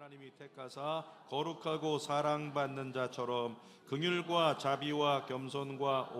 하나님이 택하사 거룩하고 사랑받는 자처럼 긍휼과 자비와 겸손과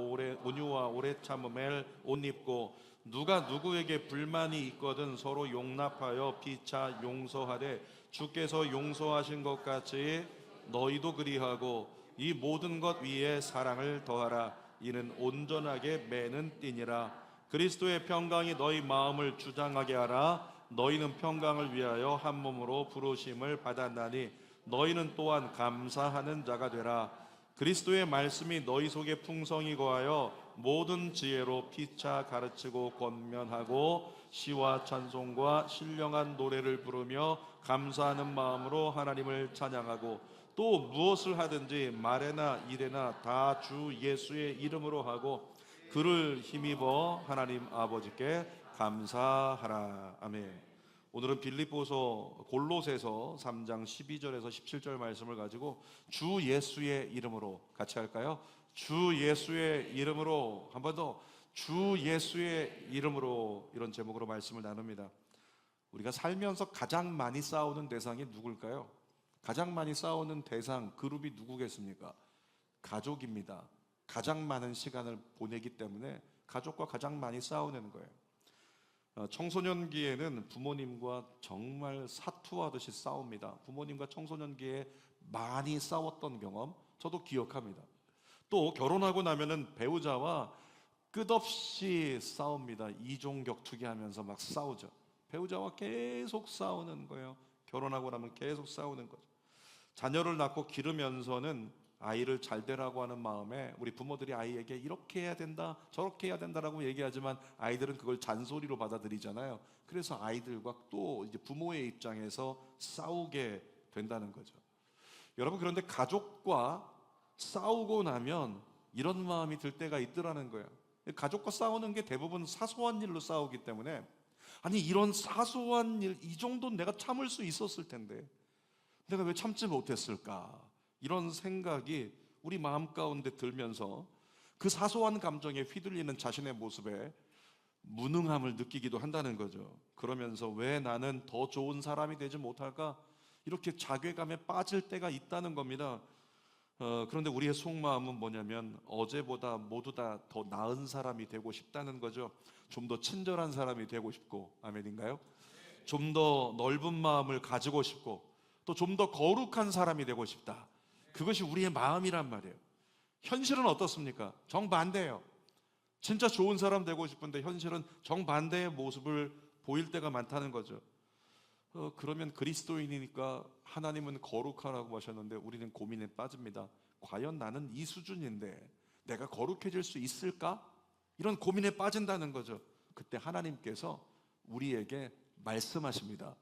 온유와 오래 참음을 옷 입고 누가 누구에게 불만이 있거든 서로 용납하여 피차 용서하되 주께서 용서하신 것 같이 너희도 그리하고 이 모든 것 위에 사랑을 더하라. 이는 온전하게 매는 띠니라. 그리스도의 평강이 너희 마음을 주장하게 하라. 너희는 평강을 위하여 한 몸으로 부르심을 받았나니 너희는 또한 감사하는 자가 되라. 그리스도의 말씀이 너희 속에 풍성히 거하여 모든 지혜로 피차 가르치고 권면하고 시와 찬송과 신령한 노래를 부르며 감사하는 마음으로 하나님을 찬양하고 또 무엇을 하든지 말에나 일에나 다 주 예수의 이름으로 하고 그를 힘입어 하나님 아버지께 감사하라. 아멘. 오늘은 빌립보서 골로새서 3장 12절에서 17절 말씀을 가지고 주 예수의 이름으로 같이 할까요? 주 예수의 이름으로, 한 번 더, 주 예수의 이름으로, 이런 제목으로 말씀을 나눕니다. 우리가 살면서 가장 많이 싸우는 대상이 누굴까요? 가장 많이 싸우는 대상, 그룹이 누구겠습니까? 가족입니다. 가장 많은 시간을 보내기 때문에 가족과 가장 많이 싸우는 거예요. 청소년기에는 부모님과 정말 사투하듯이 싸웁니다. 부모님과 청소년기에 많이 싸웠던 경험 저도 기억합니다. 또 결혼하고 나면은 배우자와 끝없이 싸웁니다. 이종격투기 하면서 막 싸우죠. 배우자와 계속 싸우는 거예요. 결혼하고 나면 계속 싸우는 거죠. 자녀를 낳고 기르면서는 아이를 잘 되라고 하는 마음에 우리 부모들이 아이에게 이렇게 해야 된다 저렇게 해야 된다라고 얘기하지만 아이들은 그걸 잔소리로 받아들이잖아요. 그래서 아이들과 또 이제 부모의 입장에서 싸우게 된다는 거죠. 여러분, 그런데 가족과 싸우고 나면 이런 마음이 들 때가 있더라는 거예요. 가족과 싸우는 게 대부분 사소한 일로 싸우기 때문에, 아니 이런 사소한 일 이 정도는 내가 참을 수 있었을 텐데 내가 왜 참지 못했을까, 이런 생각이 우리 마음 가운데 들면서 그 사소한 감정에 휘둘리는 자신의 모습에 무능함을 느끼기도 한다는 거죠. 그러면서 왜 나는 더 좋은 사람이 되지 못할까, 이렇게 자괴감에 빠질 때가 있다는 겁니다. 그런데 우리의 속마음은 뭐냐면 어제보다 모두 다 더 나은 사람이 되고 싶다는 거죠. 좀 더 친절한 사람이 되고 싶고, 아멘인가요? 좀 더 넓은 마음을 가지고 싶고 또 좀 더 거룩한 사람이 되고 싶다. 그것이 우리의 마음이란 말이에요. 현실은 어떻습니까? 정반대예요. 진짜 좋은 사람 되고 싶은데 현실은 정반대의 모습을 보일 때가 많다는 거죠. 그러면 그리스도인이니까 하나님은 거룩하라고 하셨는데 우리는 고민에 빠집니다. 과연 나는 이 수준인데 내가 거룩해질 수 있을까? 이런 고민에 빠진다는 거죠. 그때 하나님께서 우리에게 말씀하십니다.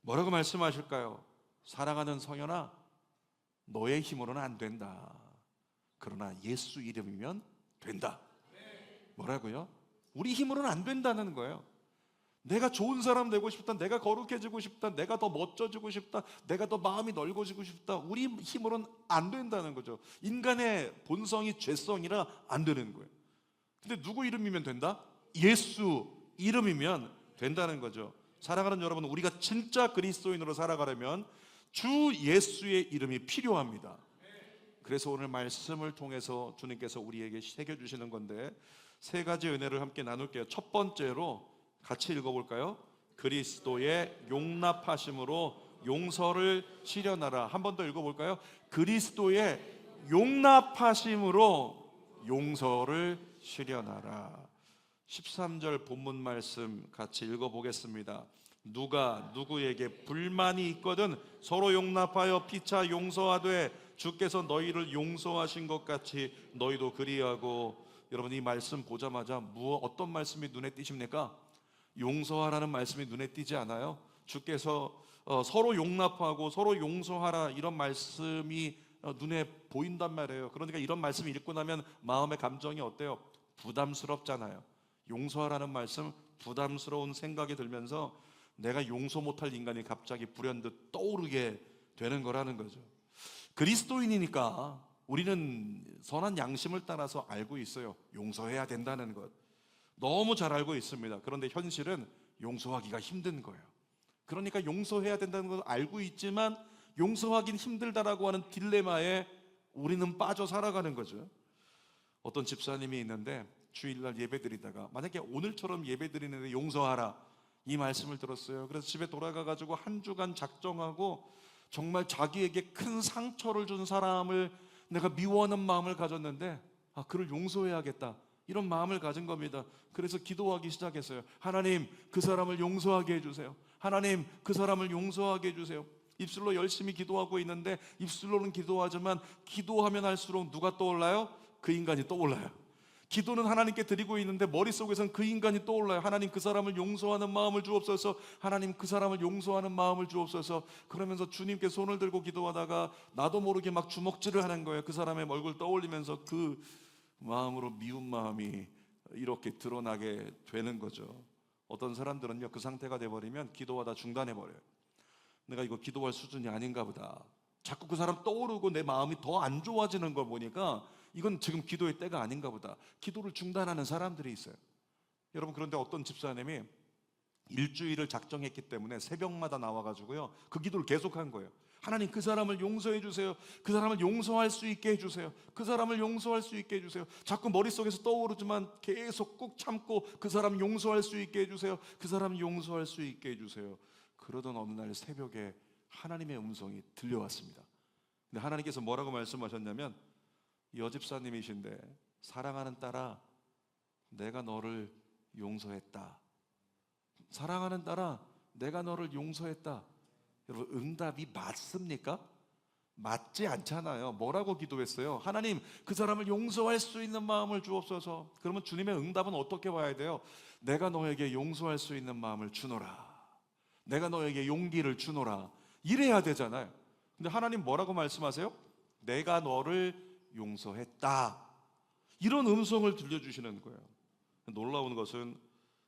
뭐라고 말씀하실까요? 사랑하는 성현아, 너의 힘으로는 안 된다. 그러나 예수 이름이면 된다. 뭐라고요? 우리 힘으로는 안 된다는 거예요. 내가 좋은 사람 되고 싶다, 내가 거룩해지고 싶다, 내가 더 멋져지고 싶다, 내가 더 마음이 넓어지고 싶다, 우리 힘으로는 안 된다는 거죠. 인간의 본성이 죄성이라 안 되는 거예요. 근데 누구 이름이면 된다? 예수 이름이면 된다는 거죠. 사랑하는 여러분, 우리가 진짜 그리스도인으로 살아가려면 주 예수의 이름이 필요합니다. 그래서 오늘 말씀을 통해서 주님께서 우리에게 새겨주시는 건데 세 가지 은혜를 함께 나눌게요. 첫 번째로 같이 읽어볼까요? 그리스도의 용납하심으로 용서를 실현하라. 한 번 더 읽어볼까요? 그리스도의 용납하심으로 용서를 실현하라. 13절 본문 말씀 같이 읽어보겠습니다. 누가 누구에게 불만이 있거든 서로 용납하여 피차 용서하되 주께서 너희를 용서하신 것 같이 너희도 그리하고. 여러분, 이 말씀 보자마자 어떤 말씀이 눈에 띄십니까? 용서하라는 말씀이 눈에 띄지 않아요? 주께서 서로 용납하고 서로 용서하라, 이런 말씀이 눈에 보인단 말이에요. 그러니까 이런 말씀 읽고 나면 마음의 감정이 어때요? 부담스럽잖아요. 용서하라는 말씀, 부담스러운 생각이 들면서 내가 용서 못할 인간이 갑자기 불현듯 떠오르게 되는 거라는 거죠. 그리스도인이니까 우리는 선한 양심을 따라서 알고 있어요. 용서해야 된다는 것 너무 잘 알고 있습니다. 그런데 현실은 용서하기가 힘든 거예요. 그러니까 용서해야 된다는 걸 알고 있지만 용서하긴 힘들다라고 하는 딜레마에 우리는 빠져 살아가는 거죠. 어떤 집사님이 있는데 주일날 예배드리다가 만약에 오늘처럼 예배드리는데 용서하라 이 말씀을 들었어요. 그래서 집에 돌아가가지고 한 주간 작정하고 정말 자기에게 큰 상처를 준 사람을 내가 미워하는 마음을 가졌는데 그를 용서해야겠다 이런 마음을 가진 겁니다. 그래서 기도하기 시작했어요. 하나님, 그 사람을 용서하게 해주세요. 하나님, 그 사람을 용서하게 해주세요. 입술로 열심히 기도하고 있는데 입술로는 기도하지만 기도하면 할수록 누가 떠올라요? 그 인간이 떠올라요. 기도는 하나님께 드리고 있는데 머릿속에선 그 인간이 떠올라요. 하나님, 그 사람을 용서하는 마음을 주옵소서. 하나님, 그 사람을 용서하는 마음을 주옵소서. 그러면서 주님께 손을 들고 기도하다가 나도 모르게 막 주먹질을 하는 거예요. 그 사람의 얼굴 떠올리면서 그 마음으로 미운 마음이 이렇게 드러나게 되는 거죠. 어떤 사람들은요, 그 상태가 돼버리면 기도하다 중단해버려요. 내가 이거 기도할 수준이 아닌가 보다. 자꾸 그 사람 떠오르고 내 마음이 더 안 좋아지는 걸 보니까 이건 지금 기도의 때가 아닌가 보다. 기도를 중단하는 사람들이 있어요. 여러분, 그런데 어떤 집사님이 일주일을 작정했기 때문에 새벽마다 나와가지고요, 그 기도를 계속한 거예요. 하나님, 그 사람을 용서해 주세요. 그 사람을 용서할 수 있게 해주세요. 그 사람을 용서할 수 있게 해주세요. 자꾸 머릿속에서 떠오르지만 계속 꾹 참고 그 사람 용서할 수 있게 해주세요. 그 사람 용서할 수 있게 해주세요. 그러던 어느 날 새벽에 하나님의 음성이 들려왔습니다. 근데 하나님께서 뭐라고 말씀하셨냐면, 여집사님이신데 사랑하는 딸아, 내가 너를 용서했다. 사랑하는 딸아, 내가 너를 용서했다. 여러분, 응답이 맞습니까? 맞지 않잖아요. 뭐라고 기도했어요? 하나님, 그 사람을 용서할 수 있는 마음을 주옵소서. 그러면 주님의 응답은 어떻게 봐야 돼요? 내가 너에게 용서할 수 있는 마음을 주노라. 내가 너에게 용기를 주노라. 이래야 되잖아요. 근데 하나님 뭐라고 말씀하세요? 내가 너를 용서했다. 이런 음성을 들려주시는 거예요. 놀라운 것은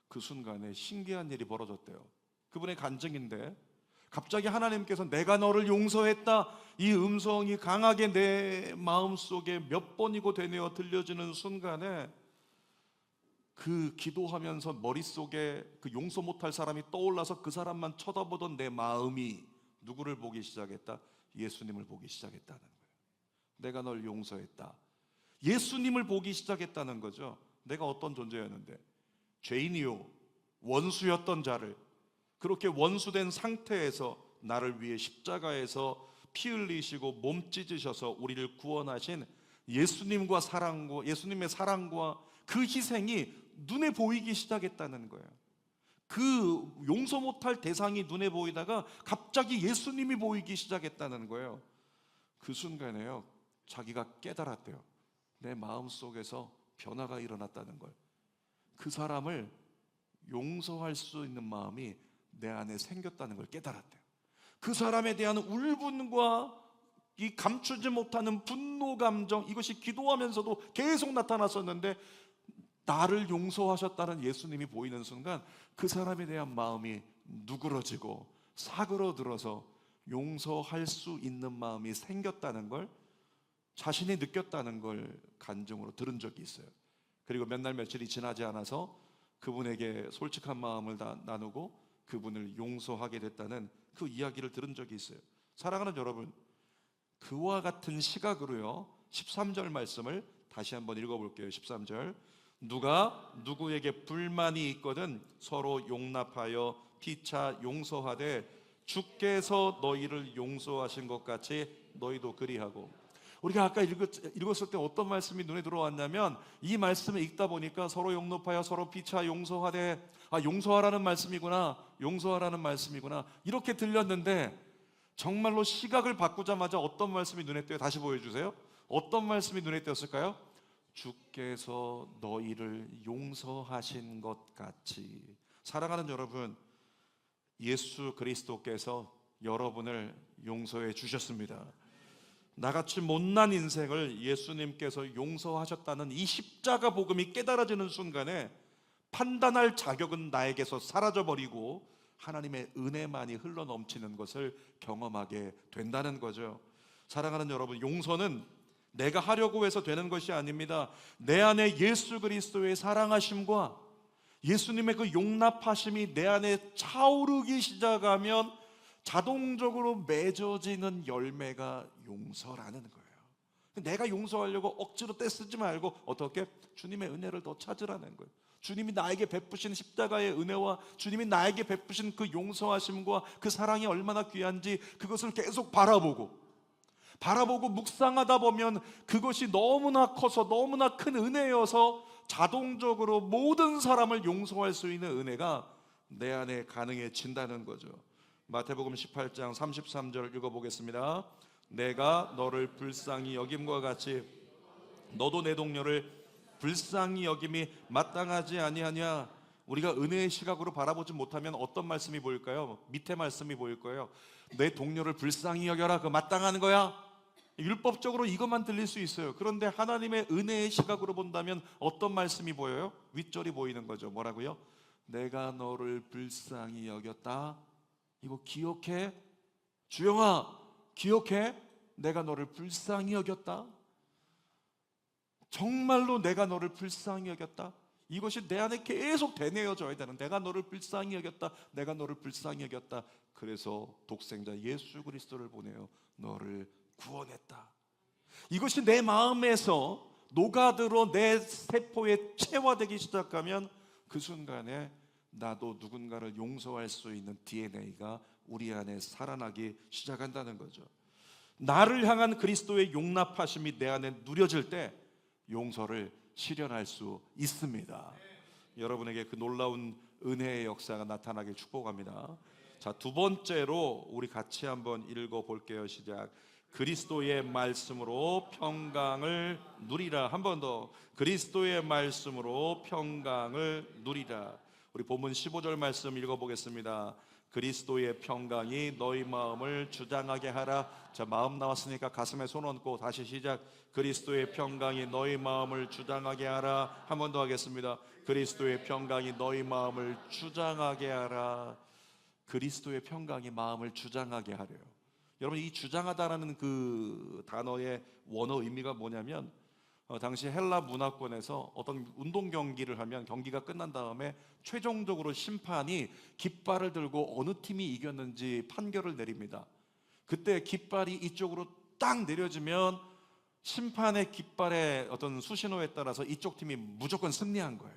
그 순간에 신기한 일이 벌어졌대요. 그분의 간증인데 갑자기 하나님께서 내가 너를 용서했다, 이 음성이 강하게 내 마음속에 몇 번이고 되뇌어 들려지는 순간에 그 기도하면서 머릿속에 그 용서 못할 사람이 떠올라서 그 사람만 쳐다보던 내 마음이 누구를 보기 시작했다? 예수님을 보기 시작했다는 거예요. 내가 널 용서했다. 예수님을 보기 시작했다는 거죠. 내가 어떤 존재였는데, 죄인이요 원수였던 자를 그렇게 원수된 상태에서 나를 위해 십자가에서 피 흘리시고 몸 찢으셔서 우리를 구원하신 예수님의 사랑과 그 희생이 눈에 보이기 시작했다는 거예요. 그 용서 못할 대상이 눈에 보이다가 갑자기 예수님이 보이기 시작했다는 거예요. 그 순간에요, 자기가 깨달았대요. 내 마음속에서 변화가 일어났다는 걸. 그 사람을 용서할 수 있는 마음이 내 안에 생겼다는 걸 깨달았대요. 그 사람에 대한 울분과 이 감추지 못하는 분노 감정, 이것이 기도하면서도 계속 나타났었는데 나를 용서하셨다는 예수님이 보이는 순간 그 사람에 대한 마음이 누그러지고 사그러들어서 용서할 수 있는 마음이 생겼다는 걸 자신이 느꼈다는 걸 간증으로 들은 적이 있어요. 그리고 몇 날 며칠이 지나지 않아서 그분에게 솔직한 마음을 나누고 그분을 용서하게 됐다는 그 이야기를 들은 적이 있어요. 사랑하는 여러분, 그와 같은 시각으로요 13절 말씀을 다시 한번 읽어볼게요. 13절, 누가 누구에게 불만이 있거든 서로 용납하여 피차 용서하되 주께서 너희를 용서하신 것 같이 너희도 그리하고. 우리가 아까 읽었을 때 어떤 말씀이 눈에 들어왔냐면, 이 말씀을 읽다 보니까 서로 용납하여 서로 피차 용서하되, 용서하라는 말씀이구나, 용서하라는 말씀이구나, 이렇게 들렸는데 정말로 시각을 바꾸자마자 어떤 말씀이 눈에 띄어요? 다시 보여주세요. 어떤 말씀이 눈에 띄었을까요? 주께서 너희를 용서하신 것 같이. 사랑하는 여러분, 예수 그리스도께서 여러분을 용서해 주셨습니다. 나같이 못난 인생을 예수님께서 용서하셨다는 이 십자가 복음이 깨달아지는 순간에 판단할 자격은 나에게서 사라져버리고 하나님의 은혜만이 흘러넘치는 것을 경험하게 된다는 거죠. 사랑하는 여러분, 용서는 내가 하려고 해서 되는 것이 아닙니다. 내 안에 예수 그리스도의 사랑하심과 예수님의 그 용납하심이 내 안에 차오르기 시작하면 자동적으로 맺어지는 열매가 용서라는 거예요. 내가 용서하려고 억지로 떼쓰지 말고 어떻게? 주님의 은혜를 더 찾으라는 거예요. 주님이 나에게 베푸신 십자가의 은혜와 주님이 나에게 베푸신 그 용서하심과 그 사랑이 얼마나 귀한지 그것을 계속 바라보고 묵상하다 보면 그것이 너무나 커서 너무나 큰 은혜여서 자동적으로 모든 사람을 용서할 수 있는 은혜가 내 안에 가능해진다는 거죠. 마태복음 18장 33절 읽어보겠습니다. 내가 너를 불쌍히 여김과 같이 너도 내 동료를 불쌍히 여김이 마땅하지 아니하냐. 우리가 은혜의 시각으로 바라보지 못하면 어떤 말씀이 보일까요? 밑에 말씀이 보일 거예요. 내 동료를 불쌍히 여겨라. 그 마땅한 거야. 율법적으로 이것만 들릴 수 있어요. 그런데 하나님의 은혜의 시각으로 본다면 어떤 말씀이 보여요? 윗절이 보이는 거죠. 뭐라고요? 내가 너를 불쌍히 여겼다. 이거 기억해? 주영아, 기억해? 내가 너를 불쌍히 여겼다. 정말로 내가 너를 불쌍히 여겼다. 이것이 내 안에 계속 되뇌어져야 되는, 내가 너를 불쌍히 여겼다, 내가 너를 불쌍히 여겼다. 그래서 독생자 예수 그리스도를 보내어 너를 구원했다. 이것이 내 마음에서 녹아들어 내 세포에 체화되기 시작하면 그 순간에 나도 누군가를 용서할 수 있는 DNA가 우리 안에 살아나기 시작한다는 거죠. 나를 향한 그리스도의 용납하심이 내 안에 누려질 때 용서를 실현할 수 있습니다. 여러분에게 그 놀라운 은혜의 역사가 나타나길 축복합니다. 자, 두 번째로 우리 같이 한번 읽어볼게요. 시작. 그리스도의 말씀으로 평강을 누리라. 한 번 더. 그리스도의 말씀으로 평강을 누리라. 우리 본문 15절 말씀 읽어보겠습니다. 그리스도의 평강이 너희 마음을 주장하게 하라. 자, 마음 나왔으니까 가슴에 손 얹고 다시 시작. 그리스도의 평강이 너희 마음을 주장하게 하라. 한 번 더 하겠습니다. 그리스도의 평강이 너희 마음을 주장하게 하라. 그리스도의 평강이 마음을 주장하게 하래요. 여러분, 이 주장하다라는 그 단어의 원어 의미가 뭐냐면 당시 헬라 문화권에서 어떤 운동 경기를 하면 경기가 끝난 다음에 최종적으로 심판이 깃발을 들고 어느 팀이 이겼는지 판결을 내립니다. 그때 깃발이 이쪽으로 딱 내려지면 심판의 깃발의 어떤 수신호에 따라서 이쪽 팀이 무조건 승리한 거예요.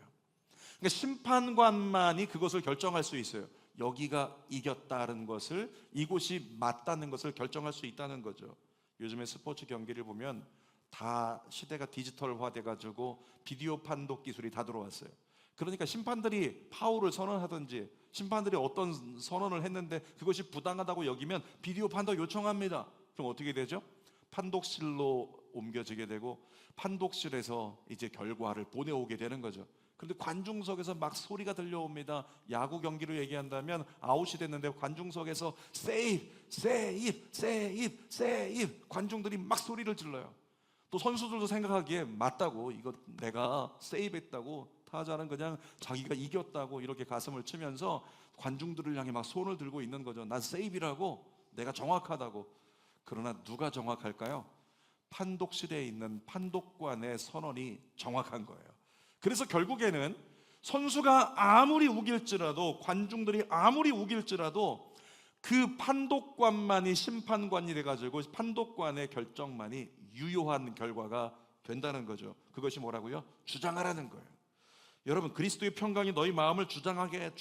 그러니까 심판관만이 그것을 결정할 수 있어요. 여기가 이겼다는 것을, 이곳이 맞다는 것을 결정할 수 있다는 거죠. 요즘에 스포츠 경기를 보면 다 시대가 디지털화 돼가지고 비디오 판독 기술이 다 들어왔어요. 그러니까 심판들이 파울을 선언하든지 심판들이 어떤 선언을 했는데 그것이 부당하다고 여기면 비디오 판독 요청합니다. 그럼 어떻게 되죠? 판독실로 옮겨지게 되고 판독실에서 이제 결과를 보내오게 되는 거죠. 그런데 관중석에서 막 소리가 들려옵니다. 야구 경기로 얘기한다면 아웃이 됐는데 관중석에서 세이브, 세이브, 세이브, 세이브, 관중들이 막 소리를 질러요. 또 선수들도 생각하기에 맞다고, 이거 내가 세이브했다고, 타자는 그냥 자기가 이겼다고 이렇게 가슴을 치면서 관중들을 향해 막 손을 들고 있는 거죠. 난 세이브라고, 내가 정확하다고. 그러나 누가 정확할까요? 판독실에 있는 판독관의 선언이 정확한 거예요. 그래서 결국에는 선수가 아무리 우길지라도, 관중들이 아무리 우길지라도 그 판독관만이 심판관이 돼가지고 판독관의 결정만이 유효한 결과가 된다는 거죠. 그것이 뭐라고요? 주장하라는 거예요. 여러분, 그리스도의 평강이 너희 마음을 주장하게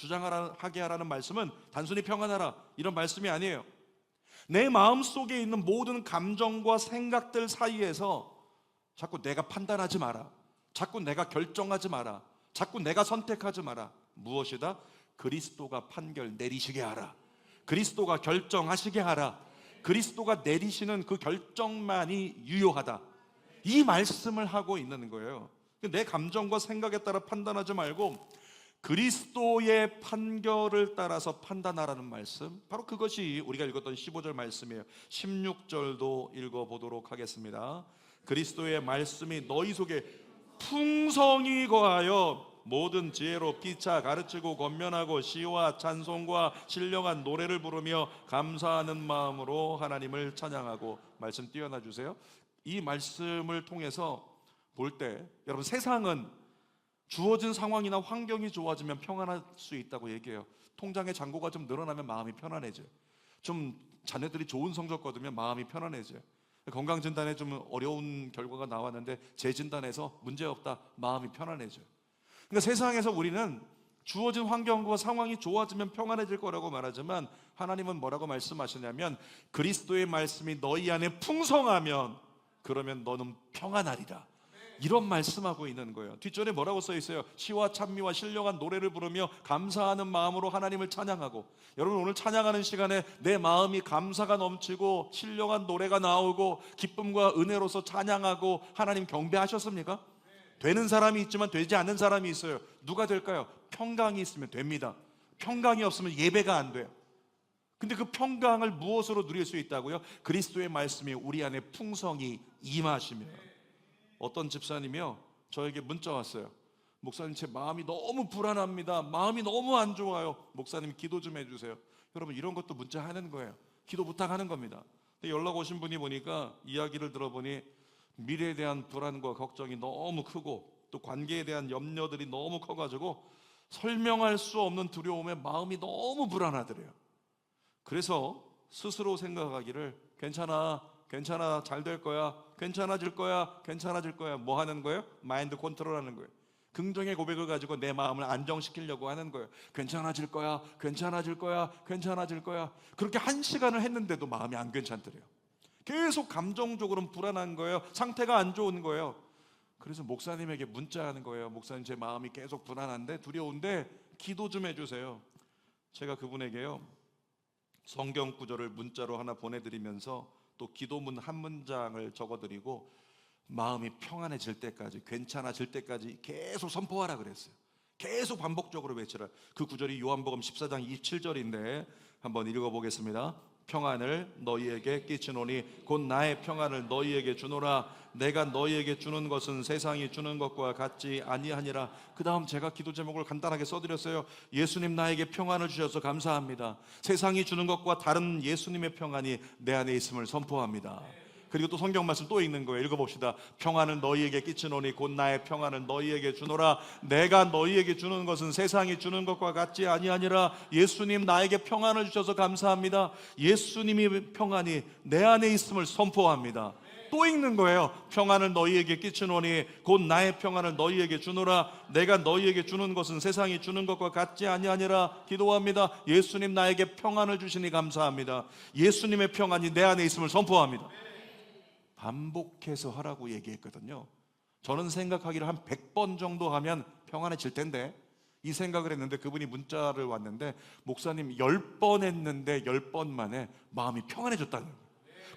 하라는 말씀은 단순히 평안하라 이런 말씀이 아니에요. 내 마음 속에 있는 모든 감정과 생각들 사이에서 자꾸 내가 판단하지 마라, 자꾸 내가 결정하지 마라, 자꾸 내가 선택하지 마라. 무엇이다? 그리스도가 판결 내리시게 하라. 그리스도가 결정하시게 하라. 그리스도가 내리시는 그 결정만이 유효하다. 이 말씀을 하고 있는 거예요. 내 감정과 생각에 따라 판단하지 말고 그리스도의 판결을 따라서 판단하라는 말씀, 바로 그것이 우리가 읽었던 15절 말씀이에요. 16절도 읽어보도록 하겠습니다. 그리스도의 말씀이 너희 속에 풍성히 거하여 모든 지혜로 피차 가르치고 권면하고 시와 찬송과 신령한 노래를 부르며 감사하는 마음으로 하나님을 찬양하고. 말씀 띄워놔 주세요. 이 말씀을 통해서 볼 때 여러분, 세상은 주어진 상황이나 환경이 좋아지면 평안할 수 있다고 얘기해요. 통장에 잔고가 좀 늘어나면 마음이 편안해져요. 좀 자녀들이 좋은 성적 거두면 마음이 편안해져요. 건강진단에 좀 어려운 결과가 나왔는데 재진단에서 문제없다, 마음이 편안해져요. 그러니까 세상에서 우리는 주어진 환경과 상황이 좋아지면 평안해질 거라고 말하지만 하나님은 뭐라고 말씀하시냐면 그리스도의 말씀이 너희 안에 풍성하면 그러면 너는 평안하리라, 이런 말씀하고 있는 거예요. 뒷절에 뭐라고 써 있어요? 시와 찬미와 신령한 노래를 부르며 감사하는 마음으로 하나님을 찬양하고. 여러분, 오늘 찬양하는 시간에 내 마음이 감사가 넘치고 신령한 노래가 나오고 기쁨과 은혜로서 찬양하고 하나님 경배하셨습니까? 되는 사람이 있지만 되지 않는 사람이 있어요. 누가 될까요? 평강이 있으면 됩니다. 평강이 없으면 예배가 안 돼요. 근데 그 평강을 무엇으로 누릴 수 있다고요? 그리스도의 말씀이 우리 안에 풍성히 임하시면. 어떤 집사님이요, 저에게 문자 왔어요. 목사님, 제 마음이 너무 불안합니다. 마음이 너무 안 좋아요. 목사님 기도 좀 해주세요. 여러분, 이런 것도 문자 하는 거예요. 기도 부탁하는 겁니다. 근데 연락 오신 분이 보니까 이야기를 들어보니 미래에 대한 불안과 걱정이 너무 크고 또 관계에 대한 염려들이 너무 커가지고 설명할 수 없는 두려움에 마음이 너무 불안하더래요. 그래서 스스로 생각하기를 괜찮아, 괜찮아, 잘 될 거야, 괜찮아질 거야, 괜찮아질 거야. 뭐 하는 거예요? 마인드 컨트롤 하는 거예요. 긍정의 고백을 가지고 내 마음을 안정시키려고 하는 거예요. 괜찮아질 거야, 괜찮아질 거야, 괜찮아질 거야. 그렇게 1시간을 했는데도 마음이 안 괜찮더래요. 계속 감정적으로는 불안한 거예요. 상태가 안 좋은 거예요. 그래서 목사님에게 문자하는 거예요. 목사님, 제 마음이 계속 불안한데 두려운데 기도 좀 해주세요. 제가 그분에게요, 성경 구절을 문자로 하나 보내드리면서 또 기도문 한 문장을 적어드리고 마음이 평안해질 때까지, 괜찮아질 때까지 계속 선포하라 그랬어요. 계속 반복적으로 외치라. 그 구절이 요한복음 14장 27절인데 한번 읽어보겠습니다. 평안을 너희에게 끼치노니 곧 나의 평안을 너희에게 주노라. 내가 너희에게 주는 것은 세상이 주는 것과 같지 아니하니라. 그 다음 제가 기도 제목을 간단하게 써드렸어요. 예수님, 나에게 평안을 주셔서 감사합니다. 세상이 주는 것과 다른 예수님의 평안이 내 안에 있음을 선포합니다. 그리고 또 성경 말씀 또 읽는 거예요. 읽어봅시다. 평안을 너희에게 끼치노니 곧 나의 평안을 너희에게 주노라. 내가 너희에게 주는 것은 세상이 주는 것과 같지 아니하니라. 예수님, 나에게 평안을 주셔서 감사합니다. 예수님의 평안이 내 안에 있음을 선포합니다. 또 읽는 거예요. 평안을 너희에게 끼치노니 곧 나의 평안을 너희에게 주노라. 내가 너희에게 주는 것은 세상이 주는 것과 같지 아니하니라. 기도합니다. 예수님, 나에게 평안을 주시니 감사합니다. 예수님의 평안이 내 안에 있음을 선포합니다. 반복해서 하라고 얘기했거든요. 저는 생각하기를 한 100번 정도 하면 평안해질 텐데 이 생각을 했는데 그분이 문자를 왔는데 목사님 10번 했는데 10번 만에 마음이 평안해졌다는 거예요.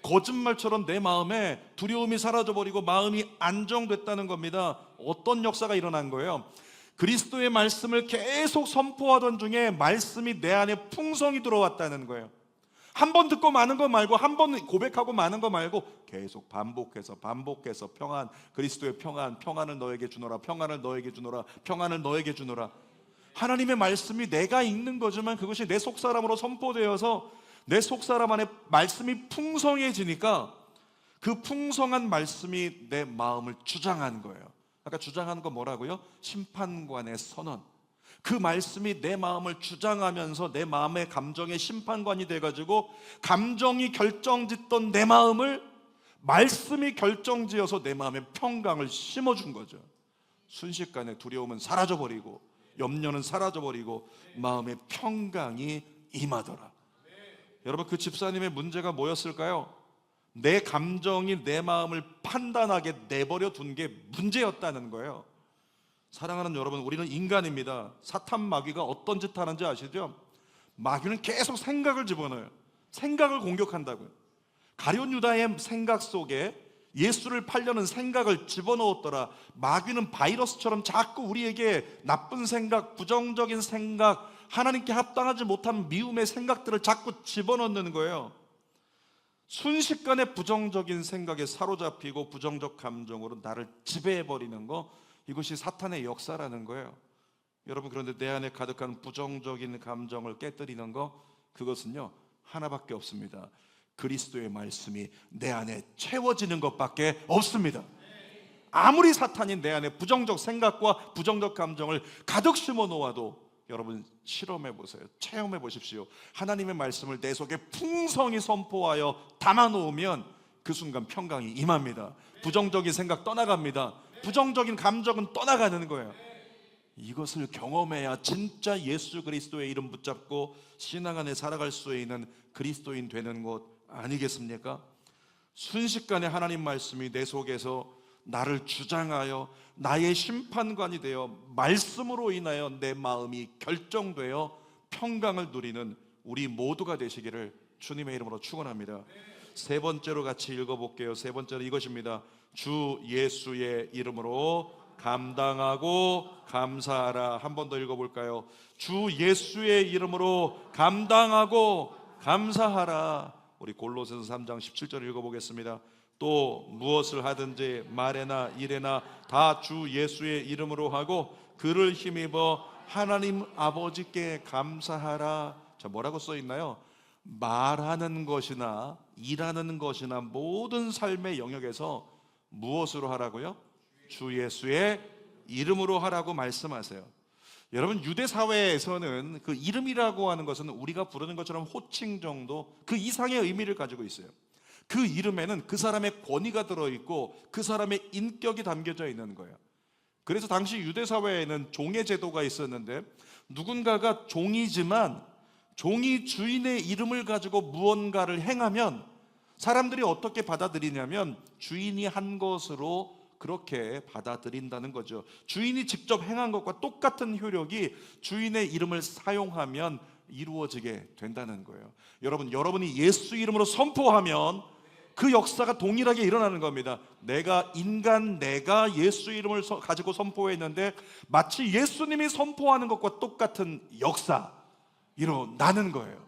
거짓말처럼 내 마음에 두려움이 사라져버리고 마음이 안정됐다는 겁니다. 어떤 역사가 일어난 거예요? 그리스도의 말씀을 계속 선포하던 중에 말씀이 내 안에 풍성이 들어왔다는 거예요. 한 번 듣고 마는 거 말고, 한 번 고백하고 마는 거 말고 계속 반복해서 평안, 그리스도의 평안, 평안을 너에게 주노라, 평안을 너에게 주노라, 평안을 너에게 주노라. 하나님의 말씀이 내가 읽는 거지만 그것이 내 속사람으로 선포되어서 내 속사람 안에 말씀이 풍성해지니까 그 풍성한 말씀이 내 마음을 주장한 거예요. 아까 주장하는 건 뭐라고요? 심판관의 선언. 그 말씀이 내 마음을 주장하면서 내 마음의 감정의 심판관이 돼가지고 감정이 결정짓던 내 마음을 말씀이 결정지어서 내 마음에 평강을 심어준 거죠. 순식간에 두려움은 사라져버리고 염려는 사라져버리고 마음의 평강이 임하더라. 여러분, 그 집사님의 문제가 뭐였을까요? 내 감정이 내 마음을 판단하게 내버려 둔 게 문제였다는 거예요. 사랑하는 여러분, 우리는 인간입니다. 사탄 마귀가 어떤 짓 하는지 아시죠? 마귀는 계속 생각을 집어넣어요. 생각을 공격한다고요. 가룟 유다의 생각 속에 예수를 팔려는 생각을 집어넣었더라. 마귀는 바이러스처럼 자꾸 우리에게 나쁜 생각, 부정적인 생각, 하나님께 합당하지 못한 미움의 생각들을 자꾸 집어넣는 거예요. 순식간에 부정적인 생각에 사로잡히고 부정적 감정으로 나를 지배해버리는 거, 이것이 사탄의 역사라는 거예요. 여러분, 그런데 내 안에 가득한 부정적인 감정을 깨뜨리는 거, 그것은요 하나밖에 없습니다. 그리스도의 말씀이 내 안에 채워지는 것밖에 없습니다. 아무리 사탄이 내 안에 부정적 생각과 부정적 감정을 가득 심어 놓아도 여러분 실험해 보세요. 체험해 보십시오. 하나님의 말씀을 내 속에 풍성히 선포하여 담아 놓으면 그 순간 평강이 임합니다. 부정적인 생각 떠나갑니다. 부정적인 감정은 떠나가는 거예요. 이것을 경험해야 진짜 예수 그리스도의 이름 붙잡고 신앙 안에 살아갈 수 있는 그리스도인 되는 것 아니겠습니까? 순식간에 하나님 말씀이 내 속에서 나를 주장하여 나의 심판관이 되어 말씀으로 인하여 내 마음이 결정되어 평강을 누리는 우리 모두가 되시기를 주님의 이름으로 축원합니다. 세 번째로 같이 읽어볼게요. 세 번째로 이것입니다. 주 예수의 이름으로 감당하고 감사하라. 한 번 더 읽어볼까요? 주 예수의 이름으로 감당하고 감사하라. 우리 골로새서 3장 17절 읽어보겠습니다. 또 무엇을 하든지 말에나 일에나 다 주 예수의 이름으로 하고 그를 힘입어 하나님 아버지께 감사하라. 자, 뭐라고 써 있나요? 말하는 것이나 일하는 것이나 모든 삶의 영역에서 무엇으로 하라고요? 주 예수의 이름으로 하라고 말씀하세요. 여러분, 유대 사회에서는 그 이름이라고 하는 것은 우리가 부르는 것처럼 호칭 정도 그 이상의 의미를 가지고 있어요. 그 이름에는 그 사람의 권위가 들어있고 그 사람의 인격이 담겨져 있는 거예요. 그래서 당시 유대 사회에는 종의 제도가 있었는데 누군가가 종이지만 종이 주인의 이름을 가지고 무언가를 행하면 사람들이 어떻게 받아들이냐면 주인이 한 것으로 그렇게 받아들인다는 거죠. 주인이 직접 행한 것과 똑같은 효력이 주인의 이름을 사용하면 이루어지게 된다는 거예요. 여러분이 예수 이름으로 선포하면 그 역사가 동일하게 일어나는 겁니다. 내가 예수 이름을 가지고 선포했는데 마치 예수님이 선포하는 것과 똑같은 역사 일어나는 거예요.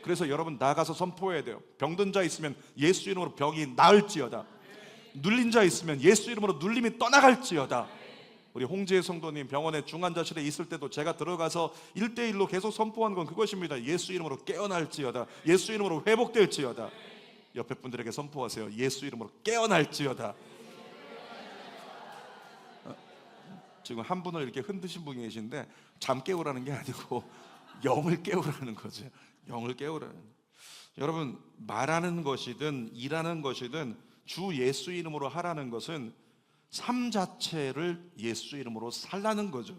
그래서 여러분 나가서 선포해야 돼요. 병든 자 있으면 예수 이름으로 병이 나을지어다. 눌린 자 있으면 예수 이름으로 눌림이 떠나갈지어다. 우리 홍지혜 성도님 병원에 중환자실에 있을 때도 제가 들어가서 1대1로 계속 선포하는 건 그것입니다. 예수 이름으로 깨어날지어다. 예수 이름으로 회복될지어다. 옆에 분들에게 선포하세요. 예수 이름으로 깨어날지어다. 지금 한 분을 이렇게 흔드신 분이 계신데 잠 깨우라는 게 아니고 영을 깨우라는 거죠. 영을 깨우라는. 여러분, 말하는 것이든 일하는 것이든 주 예수 이름으로 하라는 것은 삶 자체를 예수 이름으로 살라는 거죠.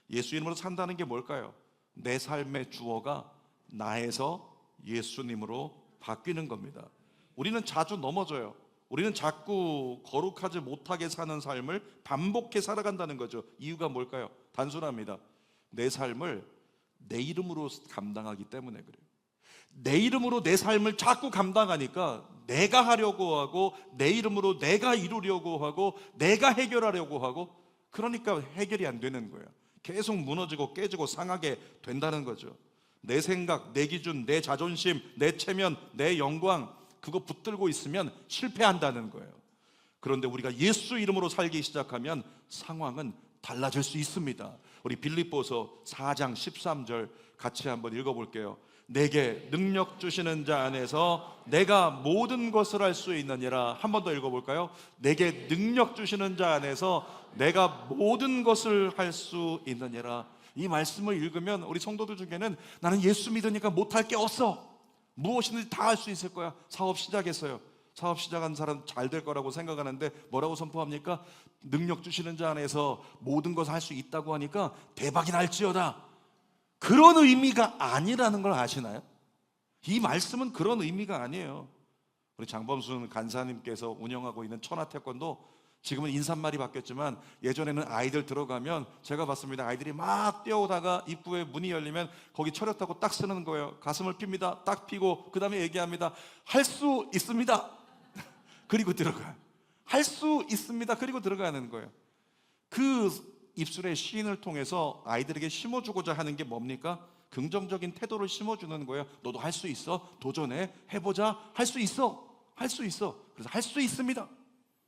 예수 이름으로 산다는 게 뭘까요? 내 삶의 주어가 나에서 예수님으로 바뀌는 겁니다. 우리는 자주 넘어져요. 우리는 자꾸 거룩하지 못하게 사는 삶을 반복해 살아간다는 거죠. 이유가 뭘까요? 단순합니다. 내 삶을 내 이름으로 감당하기 때문에 그래요. 내 이름으로 내 삶을 자꾸 감당하니까 내가 하려고 하고 내 이름으로 내가 이루려고 하고 내가 해결하려고 하고 그러니까 해결이 안 되는 거예요. 계속 무너지고 깨지고 상하게 된다는 거죠. 내 생각, 내 기준, 내 자존심, 내 체면, 내 영광 그거 붙들고 있으면 실패한다는 거예요. 그런데 우리가 예수 이름으로 살기 시작하면 상황은 달라질 수 있습니다. 우리 빌립보서 4장 13절 같이 한번 읽어볼게요. 내게 능력 주시는 자 안에서 내가 모든 것을 할 수 있느니라. 한 번 더 읽어볼까요? 내게 능력 주시는 자 안에서 내가 모든 것을 할 수 있느니라. 이 말씀을 읽으면 우리 성도들 중에는 나는 예수 믿으니까 못할 게 없어, 무엇이든지 다 할 수 있을 거야. 사업 시작했어요. 사업 시작한 사람 잘 될 거라고 생각하는데 뭐라고 선포합니까? 능력 주시는 자 안에서 모든 것을 할 수 있다고 하니까 대박이 날지어다. 그런 의미가 아니라는 걸 아시나요? 이 말씀은 그런 의미가 아니에요. 우리 장범순 간사님께서 운영하고 있는 천하태권도 지금은 인사말이 바뀌었지만 예전에는 아이들 들어가면 제가 봤습니다. 아이들이 막 뛰어오다가 입구에 문이 열리면 거기 철였다고 딱 쓰는 거예요. 가슴을 핍니다. 딱 피고 그 다음에 얘기합니다. 할 수 있습니다. 그리고 들어가요. 할 수 있습니다. 그리고 들어가는 거예요. 그 입술의 시인을 통해서 아이들에게 심어주고자 하는 게 뭡니까? 긍정적인 태도를 심어주는 거예요. 너도 할 수 있어. 도전해. 해보자. 할 수 있어. 할 수 있어. 그래서 할 수 있습니다.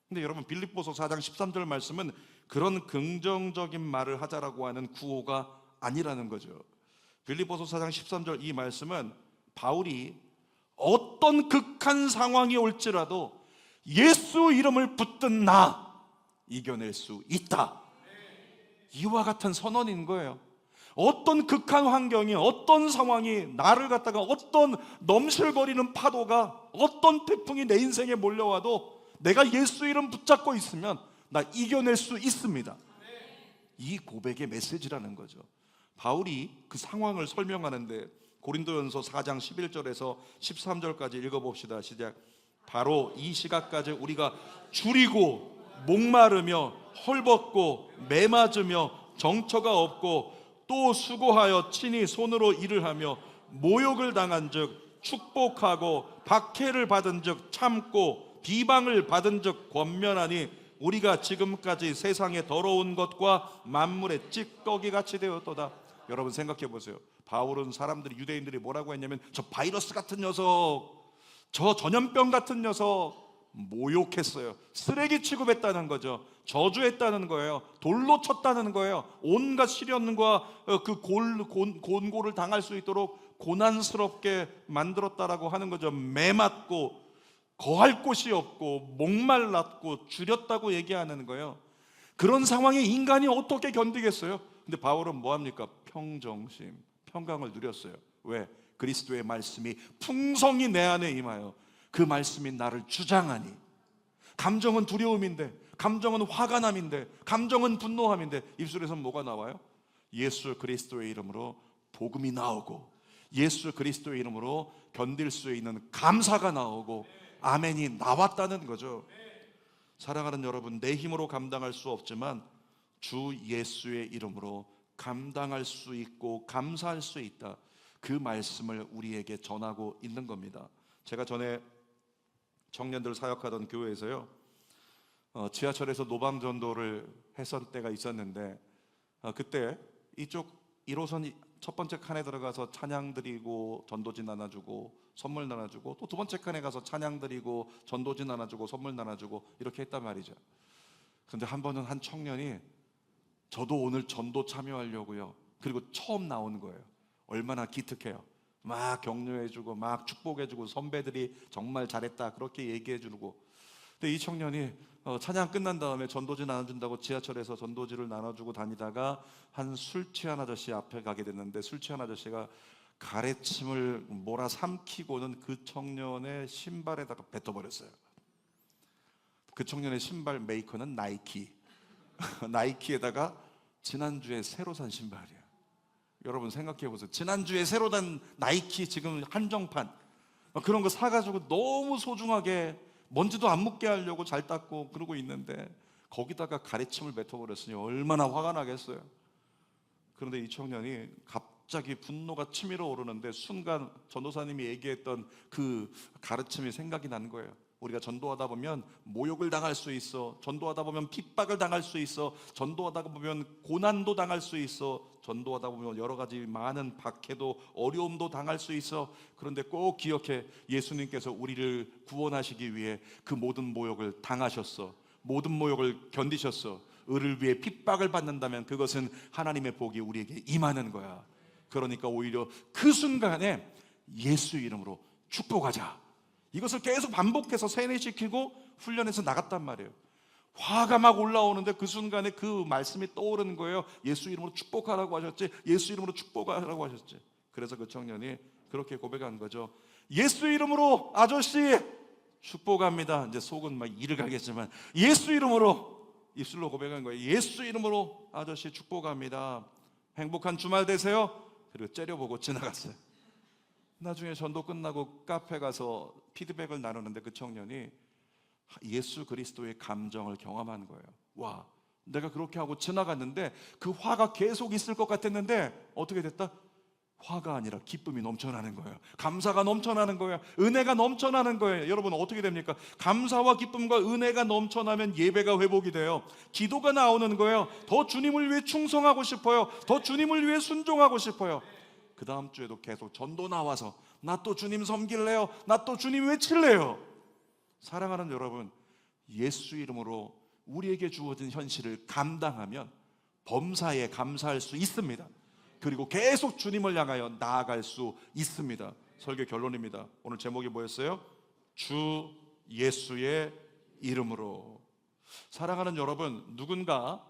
근데 여러분 빌립보서 4장 13절 말씀은 그런 긍정적인 말을 하자라고 하는 구호가 아니라는 거죠. 빌립보서 4장 13절 이 말씀은 바울이 어떤 극한 상황이 올지라도 예수 이름을 붙든 나, 이겨낼 수 있다. 이와 같은 선언인 거예요. 어떤 극한 환경이, 어떤 상황이 나를 갖다가, 어떤 넘실거리는 파도가, 어떤 태풍이 내 인생에 몰려와도 내가 예수 이름 붙잡고 있으면 나 이겨낼 수 있습니다. 이 고백의 메시지라는 거죠. 바울이 그 상황을 설명하는데 고린도전서 4장 11절에서 13절까지 읽어봅시다. 시작. 바로 이 시각까지 우리가 줄이고 목마르며 헐벗고 매맞으며 정처가 없고 또 수고하여 친히 손으로 일을 하며 모욕을 당한 즉 축복하고 박해를 받은 즉 참고 비방을 받은 즉 권면하니 우리가 지금까지 세상의 더러운 것과 만물의 찌꺼기 같이 되었도다. 여러분 생각해 보세요. 바울은 사람들이, 유대인들이 뭐라고 했냐면 저 바이러스 같은 녀석, 저 전염병 같은 녀석 모욕했어요. 쓰레기 취급했다는 거죠. 저주했다는 거예요. 돌로 쳤다는 거예요. 온갖 시련과 그 곤고를 당할 수 있도록 고난스럽게 만들었다라고 하는 거죠. 매맞고 거할 곳이 없고 목말랐고 줄였다고 얘기하는 거예요. 그런 상황에 인간이 어떻게 견디겠어요? 근데 바울은 뭐합니까? 평정심, 평강을 누렸어요. 왜? 그리스도의 말씀이 풍성히 내 안에 임하여 그 말씀이 나를 주장하니. 감정은 두려움인데, 감정은 화가 남인데, 감정은 분노함인데 입술에서 뭐가 나와요? 예수 그리스도의 이름으로 복음이 나오고, 예수 그리스도의 이름으로 견딜 수 있는 감사가 나오고 아멘이 나왔다는 거죠. 사랑하는 여러분, 내 힘으로 감당할 수 없지만 주 예수의 이름으로 감당할 수 있고 감사할 수 있다. 그 말씀을 우리에게 전하고 있는 겁니다. 제가 전에 청년들 사역하던 교회에서요, 지하철에서 노방전도를 했던 때가 있었는데, 그때 이쪽 1호선 첫 번째 칸에 들어가서 찬양 드리고 전도지 나눠주고 선물 나눠주고, 또 두 번째 칸에 가서 찬양 드리고 전도지 나눠주고 선물 나눠주고 이렇게 했단 말이죠. 그런데 한 번은 한 청년이 저도 오늘 전도 참여하려고요. 그리고 처음 나온 거예요. 얼마나 기특해요. 막 격려해주고 막 축복해주고 선배들이 정말 잘했다 그렇게 얘기해주고. 근데 이 청년이 찬양 끝난 다음에 전도지 나눠준다고 지하철에서 전도지를 나눠주고 다니다가 한 술 취한 아저씨 앞에 가게 됐는데, 술 취한 아저씨가 가래침을 몰아삼키고는 그 청년의 신발에다가 뱉어버렸어요. 그 청년의 신발 메이커는 나이키. 나이키에다가 지난주에 새로 산 신발이에요. 여러분 생각해 보세요. 지난주에 새로 산 나이키 지금 한정판 그런 거 사가지고 너무 소중하게 먼지도 안 묻게 하려고 잘 닦고 그러고 있는데 거기다가 가래침을 뱉어버렸으니 얼마나 화가 나겠어요. 그런데 이 청년이 갑자기 분노가 치밀어 오르는데 순간 전도사님이 얘기했던 그 가르침이 생각이 난 거예요. 우리가 전도하다 보면 모욕을 당할 수 있어. 전도하다 보면 핍박을 당할 수 있어. 전도하다 보면 고난도 당할 수 있어. 전도하다 보면 여러 가지 많은 박해도 어려움도 당할 수 있어. 그런데 꼭 기억해, 예수님께서 우리를 구원하시기 위해 그 모든 모욕을 당하셨어. 모든 모욕을 견디셨어. 의를 위해 핍박을 받는다면 그것은 하나님의 복이 우리에게 임하는 거야. 그러니까 오히려 그 순간에 예수 이름으로 축복하자. 이것을 계속 반복해서 세뇌시키고 훈련해서 나갔단 말이에요. 화가 막 올라오는데 그 순간에 그 말씀이 떠오르는 거예요. 예수 이름으로 축복하라고 하셨지, 예수 이름으로 축복하라고 하셨지. 그래서 그 청년이 그렇게 고백한 거죠. 예수 이름으로 아저씨 축복합니다. 이제 속은 막 이를 가겠지만 예수 이름으로, 입술로 고백한 거예요. 예수 이름으로 아저씨 축복합니다. 행복한 주말 되세요. 그리고 째려보고 지나갔어요. 나중에 전도 끝나고 카페 가서 피드백을 나누는데 그 청년이 예수 그리스도의 감정을 경험한 거예요. 와, 내가 그렇게 하고 지나갔는데 그 화가 계속 있을 것 같았는데 어떻게 됐다? 화가 아니라 기쁨이 넘쳐나는 거예요. 감사가 넘쳐나는 거예요. 은혜가 넘쳐나는 거예요. 여러분 어떻게 됩니까? 감사와 기쁨과 은혜가 넘쳐나면 예배가 회복이 돼요. 기도가 나오는 거예요. 더 주님을 위해 충성하고 싶어요. 더 주님을 위해 순종하고 싶어요. 그 다음 주에도 계속 전도 나와서 나 또 주님 섬길래요. 나 또 주님 외칠래요. 사랑하는 여러분, 예수 이름으로 우리에게 주어진 현실을 감당하면 범사에 감사할 수 있습니다. 그리고 계속 주님을 향하여 나아갈 수 있습니다. 설교 결론입니다. 오늘 제목이 뭐였어요? 주 예수의 이름으로. 사랑하는 여러분, 누군가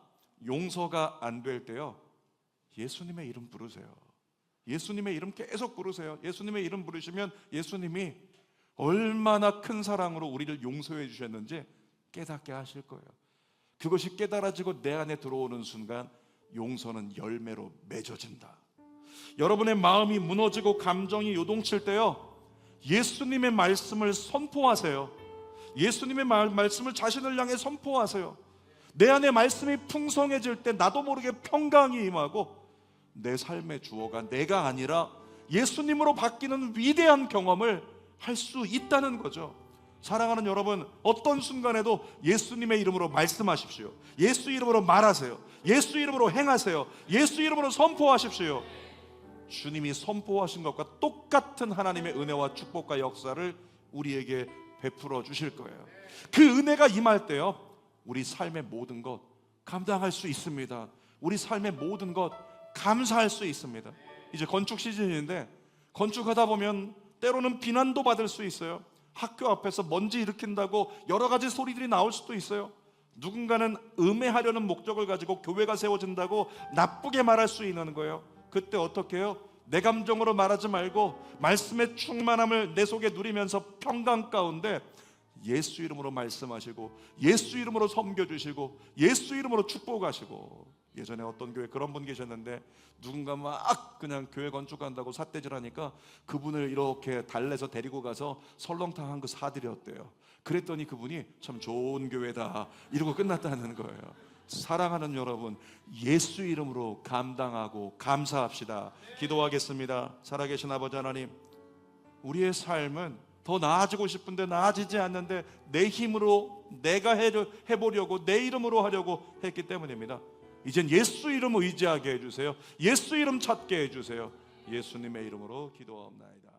용서가 안 될 때요, 예수님의 이름 부르세요. 예수님의 이름 계속 부르세요. 예수님의 이름 부르시면 예수님이 얼마나 큰 사랑으로 우리를 용서해 주셨는지 깨닫게 하실 거예요. 그것이 깨달아지고 내 안에 들어오는 순간 용서는 열매로 맺어진다. 여러분의 마음이 무너지고 감정이 요동칠 때요, 예수님의 말씀을 선포하세요. 예수님의 말씀을 자신을 향해 선포하세요. 내 안에 말씀이 풍성해질 때 나도 모르게 평강이 임하고 내 삶의 주어가 내가 아니라 예수님으로 바뀌는 위대한 경험을 할 수 있다는 거죠. 사랑하는 여러분, 어떤 순간에도 예수님의 이름으로 말씀하십시오. 예수 이름으로 말하세요. 예수 이름으로 행하세요. 예수 이름으로 선포하십시오. 주님이 선포하신 것과 똑같은 하나님의 은혜와 축복과 역사를 우리에게 베풀어 주실 거예요. 그 은혜가 임할 때요, 우리 삶의 모든 것 감당할 수 있습니다. 우리 삶의 모든 것 감사할 수 있습니다. 이제 건축 시즌인데 건축하다 보면 때로는 비난도 받을 수 있어요. 학교 앞에서 먼지 일으킨다고 여러 가지 소리들이 나올 수도 있어요. 누군가는 음해하려는 목적을 가지고 교회가 세워진다고 나쁘게 말할 수 있는 거예요. 그때 어떻게 해요? 내 감정으로 말하지 말고 말씀의 충만함을 내 속에 누리면서 평강 가운데 예수 이름으로 말씀하시고 예수 이름으로 섬겨주시고 예수 이름으로 축복하시고. 예전에 어떤 교회 그런 분 계셨는데 누군가 막 그냥 교회 건축한다고 삿대질하니까 그분을 이렇게 달래서 데리고 가서 설렁탕 한 그 사드렸대요. 그랬더니 그분이 참 좋은 교회다 이러고 끝났다는 거예요. 사랑하는 여러분, 예수 이름으로 감당하고 감사합시다. 기도하겠습니다. 살아계신 아버지 하나님, 우리의 삶은 더 나아지고 싶은데 나아지지 않는데 내 힘으로 내가 해보려고 내 이름으로 하려고 했기 때문입니다. 이젠 예수 이름 의지하게 해주세요. 예수 이름 찾게 해주세요. 예수님의 이름으로 기도하옵나이다.